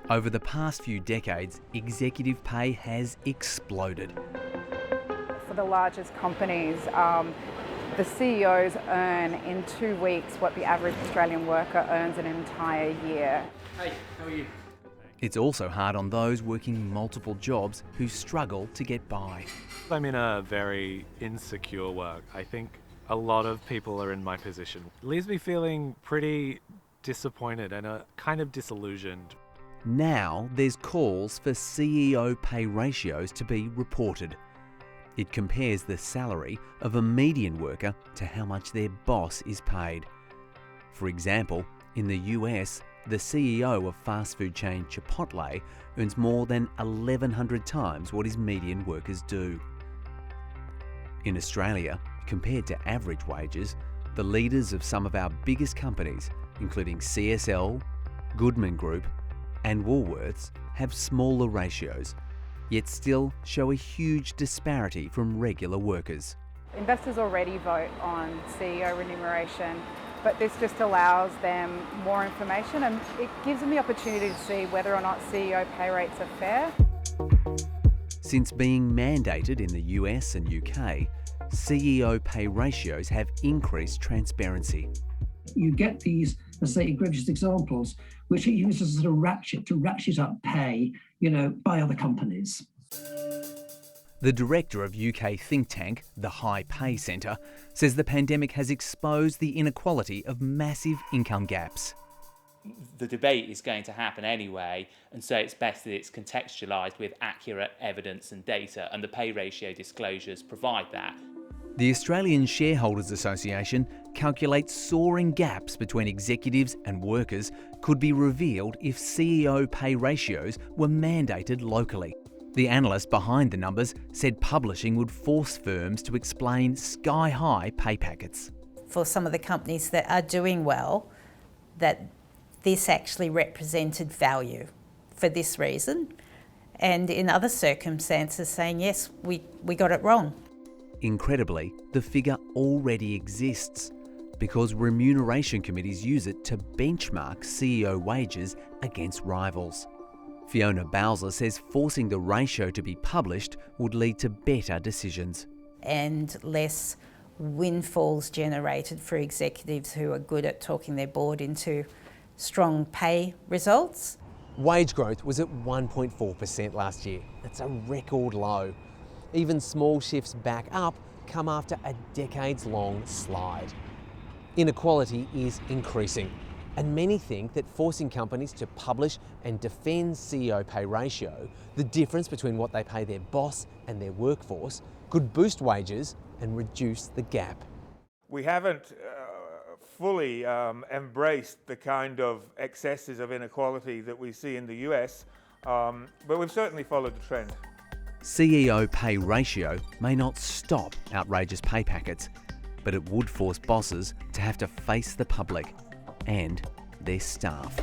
Over the past few decades, executive pay has exploded. For the largest companies, the CEOs earn in 2 weeks what the average Australian worker earns an entire year. Hey, how are you? It's also hard on those working multiple jobs who struggle to get by. I'm in a very insecure work. I think a lot of people are in my position. It leaves me feeling pretty disappointed and kind of disillusioned. Now there's calls for CEO pay ratios to be reported. It compares the salary of a median worker to how much their boss is paid. For example, in the US, the CEO of fast food chain Chipotle earns more than 1,100 times what his median workers do. In Australia, compared to average wages, the leaders of some of our biggest companies, including CSL, Goodman Group, and Woolworths, have smaller ratios, yet still show a huge disparity from regular workers. Investors already vote on CEO remuneration, but this just allows them more information and it gives them the opportunity to see whether or not CEO pay rates are fair. Since being mandated in the US and UK, CEO pay ratios have increased transparency. You get these, as I say, egregious examples, which are used as a sort of ratchet up pay, by other companies. The director of UK think tank, the High Pay Centre, says the pandemic has exposed the inequality of massive income gaps. The debate is going to happen anyway, and so it's best that it's contextualised with accurate evidence and data, and the pay ratio disclosures provide that. The Australian Shareholders Association calculates soaring gaps between executives and workers could be revealed if CEO pay ratios were mandated locally. The analyst behind the numbers said publishing would force firms to explain sky-high pay packets. For some of the companies that are doing well, that this actually represented value for this reason, and in other circumstances saying, yes, we got it wrong. Incredibly, the figure already exists because remuneration committees use it to benchmark CEO wages against rivals. Fiona Bowser says forcing the ratio to be published would lead to better decisions. And less windfalls generated for executives who are good at talking their board into strong pay results. Wage growth was at 1.4% last year. That's a record low. Even small shifts back up come after a decades-long slide. Inequality is increasing, and many think that forcing companies to publish and defend CEO pay ratio, the difference between what they pay their boss and their workforce, could boost wages and reduce the gap. We haven't fully embraced the kind of excesses of inequality that we see in the US, but we've certainly followed the trend. CEO pay ratio may not stop outrageous pay packets, but it would force bosses to have to face the public and their staff.